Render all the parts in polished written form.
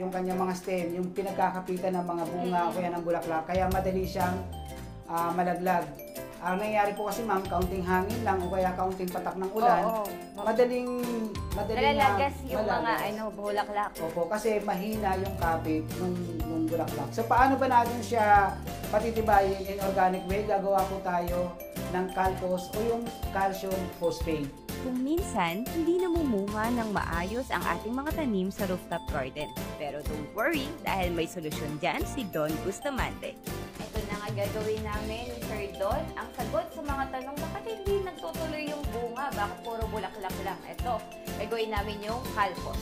yung kanyang mga stem, yung pinagkakapitan ng mga bunga o kaya ng bulaklak, kaya madali siyang malaglag. Ang nangyayari po kasi ma'am, kaunting hangin lang o kaya kaunting patak ng ulan, Oo. madaling Nalalagas yung mga malagas. bulaklak. Opo, kasi mahina yung kapit nung bulaklak. So paano ba natin siya patitibayin in organic way? Gagawa po tayo ng calpos o yung calcium phosphate. Kung minsan, hindi namumunga ng maayos ang ating mga tanim sa rooftop garden. Pero don't worry, dahil may solusyon dyan si Don Bustamante. Ito na nga gagawin namin, Sir Don. Ang sagot sa mga tanong, bakit hindi nagtutuloy yung bunga? Bakit puro bulaklak lang? Ito, gagawin namin yung kalpos.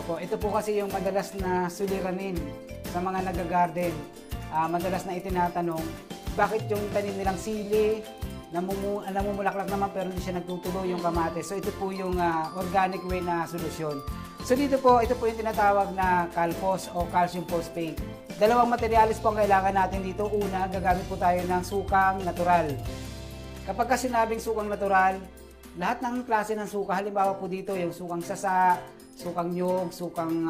Opo, ito po kasi yung madalas na suliranin sa mga nag-garden. Madalas na itinatanong, bakit yung tanim nilang sili, namumulaklak naman pero hindi siya nagtutuloy yung kamatis. So ito po yung organic way na solusyon. So dito po, ito po yung tinatawag na calpos o calcium phosphate. Dalawang materialis po ang kailangan natin dito. Una, gagamit po tayo ng sukang natural. Kapag ka sinabing sukang natural, lahat ng klase ng suka, halimbawa po dito yung sukang sasa, sukang nyog, sukang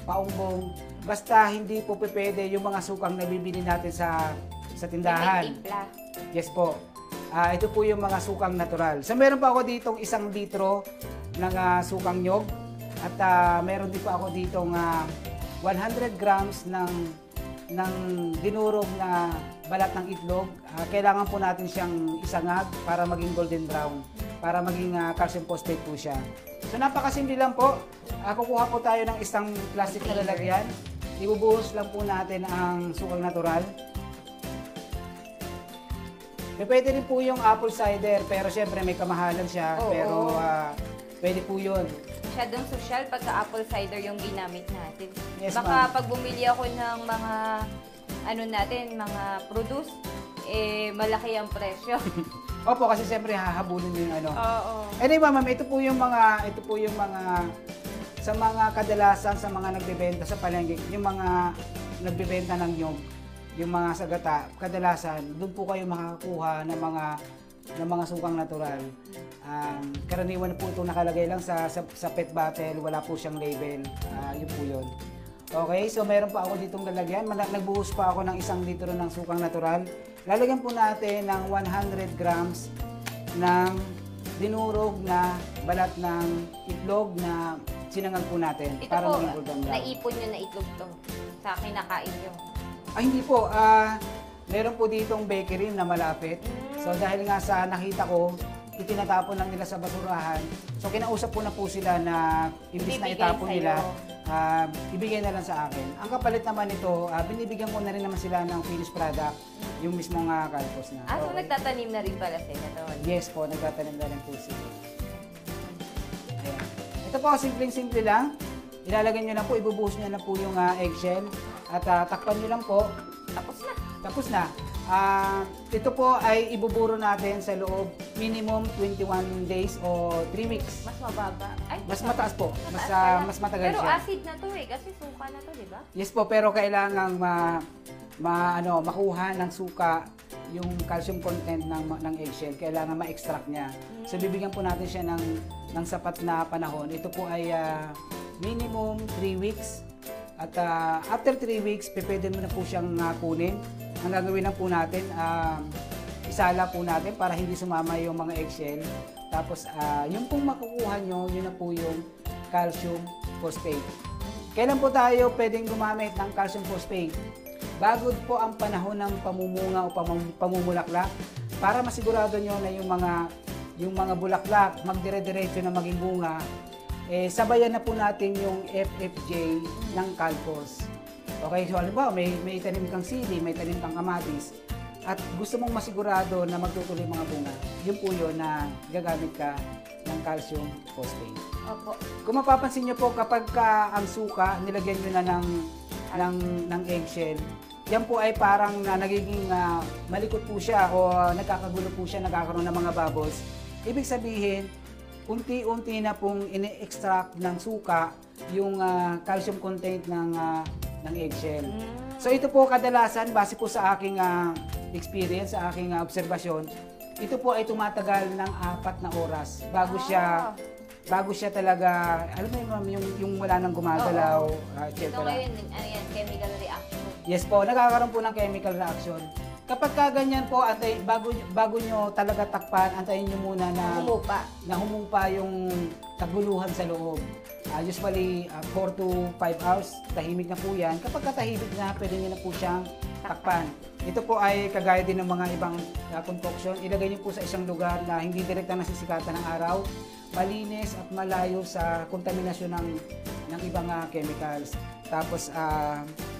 paumbong, basta hindi po pwede yung mga sukang nabibili natin sa tindahan. Timpla. Yes po. Ito po yung mga sukang natural. So meron pa ako ditong 1 litro ng sukang nyog at meron din pa ako ditong 100 grams ng dinurog na balat ng itlog. Kailangan po natin siyang isangag para maging golden brown, para maging calcium phosphate po siya. So napakasimple lang po. Kukuha po tayo ng isang plastic na lalagyan. Ibubuhos lang po natin ang sukang natural. Pwede rin po yung apple cider, pero syempre may kamahalan siya. Pero pwede po yun. Masyadong social pagka apple cider yung ginamit natin. Yes, Baka ma'am. pag bumili ako ng mga mga produce, malaki ang presyo. Opo, kasi syempre hahabulin yung ano. Oo. Anyway, ma'am, ito po yung mga sa mga kadalasan sa mga nagbebenta sa palengke, yung mga nagbebenta ng nyog, yung mga sagata, kadalasan doon po kayo makakakuha ng mga sukang natural. Karaniwan po ito nakalagay lang sa PET bottle, wala po siyang label. Yun po yun. Okay, so meron pa ako ditong lalagyan. Nagbuhos pa ako ng 1 litro ng sukang natural. Lalagyan po natin ng 100 grams ng dinurog na balat ng itlog na sinangag po natin. Ito Para po, maging golden brown. naipon nyo na itlog to sa kinakain nyo. Hindi po. Meron po ditong bakery na malapit. So dahil nga sa nakita ko, itinatapon lang nila sa basurahan. So kinausap ko na po sila na imbis na Ibibigay itapon sa'yo. nila, ibigay na lang sa akin. Ang kapalit naman nito, binibigyan ko na rin naman sila ng finished product, yung mismong kalpos na. So Okay. nagtatanim na rin pala sila doon. Yes po, nagtatanim na rin po sila. Ayan. Ito po, simpleng-simple lang. Ilalagay nyo lang po, ibubuhos nyo lang po yung eggshell at takpan nyo lang po. Tapos na. Tapos na. Ito po ay ibuburo natin sa loob minimum 21 days o 3 weeks. Mas mababa. Ay, Mas mataas po. Mas matagal Pero siya. acid na to kasi suka na to, di ba? Yes po, pero kailangang makuha ng suka yung calcium content ng eggshell. Kailangan ma-extract niya. So bibigyan po natin siya ng sapat na panahon. Ito po ay minimum 3 weeks. At after 3 weeks, pwede mo na po siyang kunin. Ang gagawin lang po natin, isala po natin para hindi sumama yung mga eggshell. Tapos, yung pong makukuha nyo, yun na po yung calcium phosphate. Kailan po tayo pwedeng gumamit ng calcium phosphate? Bago po ang panahon ng pamumunga o pamumulaklak, para masigurado nyo na yung mga bulaklak magdire-diretso na maging bunga, sabayan na po natin yung FFJ ng calpos. Okay, so halimbawa may tanim kang sili, may tanim kang kamatis, at gusto mong masigurado na magtutuloy mga bunga, yun po yun na gagamit ka ng calcium phosphate. Opo. Kung mapapansin nyo po, kapag ang suka, nilagyan nyo na ng eggshell, yan po ay parang nagiging malikot po siya o nagkakagulo po siya, nagkakaroon ng mga bubbles. Ibig sabihin, unti-unti na pong ini-extract ng suka yung calcium content ng eggshell. So ito po kadalasan, base po sa aking experience, sa aking obserbasyon, ito po ay tumatagal ng 4 na oras bago siya bago siya talaga, alam mo yun, ma'am, yung wala nang gumagalaw, et Ito cetera. ngayon, ano yan, chemical reaction. Yes po, nagkakaroon po ng chemical reaction. Kapag ganyan po, bago nyo talaga takpan, antayin nyo muna na humupa yung kaguluhan sa loob. Usually, 4 to 5 hours, tahimik na po yan. Kapag tahimik na, pwede nyo na po siyang takpan. Ito po ay kagaya din ng mga ibang concoction. Ilagay nyo po sa isang lugar na hindi direkta nasisikatan ng araw, malinis at malayo sa kontaminasyon ng ibang chemicals. Tapos,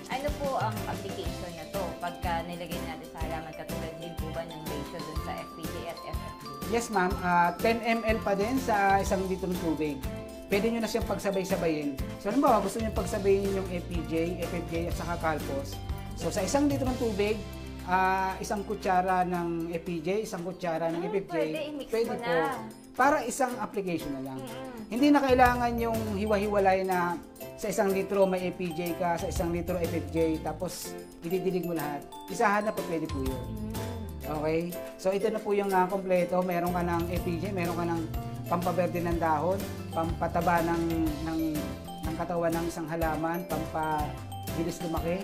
ano po ang application na to pagka nilagay natin sa halaman, katulad din po ba ng ratio dun sa FPJ at FFJ? yes ma'am, 10 ml pa din sa isang litrong tubig. Pwede nyo na siyang pagsabay-sabayin. So, halimbawa, gusto nyo pagsabayin yung FPJ, FFJ at saka Calpos. So, sa isang litrong tubig, isang kutsara ng FPJ, isang kutsara ng FFJ. Pwede, i-mix mo po. na. Para isang application na lang. Hindi na kailangan yung hiwa-hiwalay na sa isang litro may FPJ ka, sa isang litro FFJ, tapos ididilig mo lahat. Isahan na po, pwede po yun. Okay? So, ito na po yung kompleto. Meron ka ng FPJ, meron ka ng pampaberde ng dahon, pampataba ng katawan ng isang halaman, pampabilis lumaki.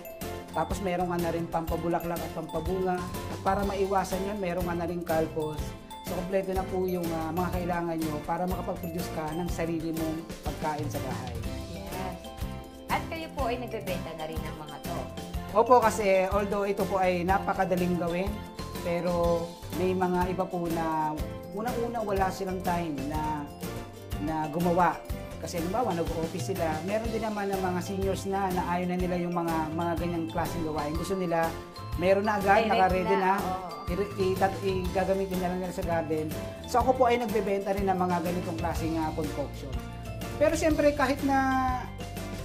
Tapos meron ka na rin pampabulaklak at pampabunga. At para maiwasan yun, meron ka na rin Calpos. So, kompleto na po yung mga kailangan nyo para makapag-produce ka ng sarili mong pagkain sa bahay. Yes. At kayo po ay nagbebenta na rin ng mga to. Opo, kasi although ito po ay napakadaling gawin, pero may mga iba po na unang-una wala silang time na gumawa. Kasi halimbawa, nag-office sila. Meron din naman ng mga seniors na ayaw na nila yung mga ganyang klaseng gawain. Gusto nila, meron na agad, Direct naka-ready na. na, Gagamitin na lang nila sa garden. So ako po ay nagbebenta rin ng mga ganitong klaseng concoction. Pero siyempre, kahit na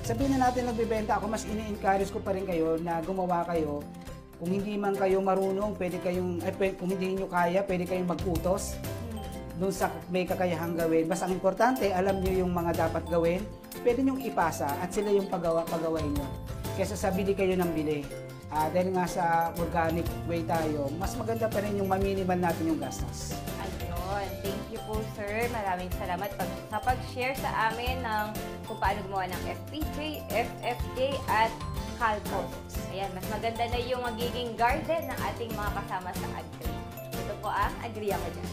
sabihin na natin nagbebenta ako, mas ini-encourage ko pa rin kayo na gumawa kayo. Kung hindi man kayo marunong, kung hindi niyo kaya, pwede kayong mag-utos doon sa may kakayahang gawin. Basta ang importante, alam niyo yung mga dapat gawin, pwede niyong ipasa at sila yung pagawain niyo. Kesa sa bili kayo ng bili. Dahil nga sa organic way tayo, mas maganda pa rin yung maminimal natin yung gastos. Ayun. Thank you po, sir. Maraming salamat sa pag-share sa amin ng kung paano gumawa ng FPJ, FFJ, at Calpos. Ayan, mas maganda na yung magiging garden ng ating mga kasama sa Agri. Ito po ang Agri Ako Dyan.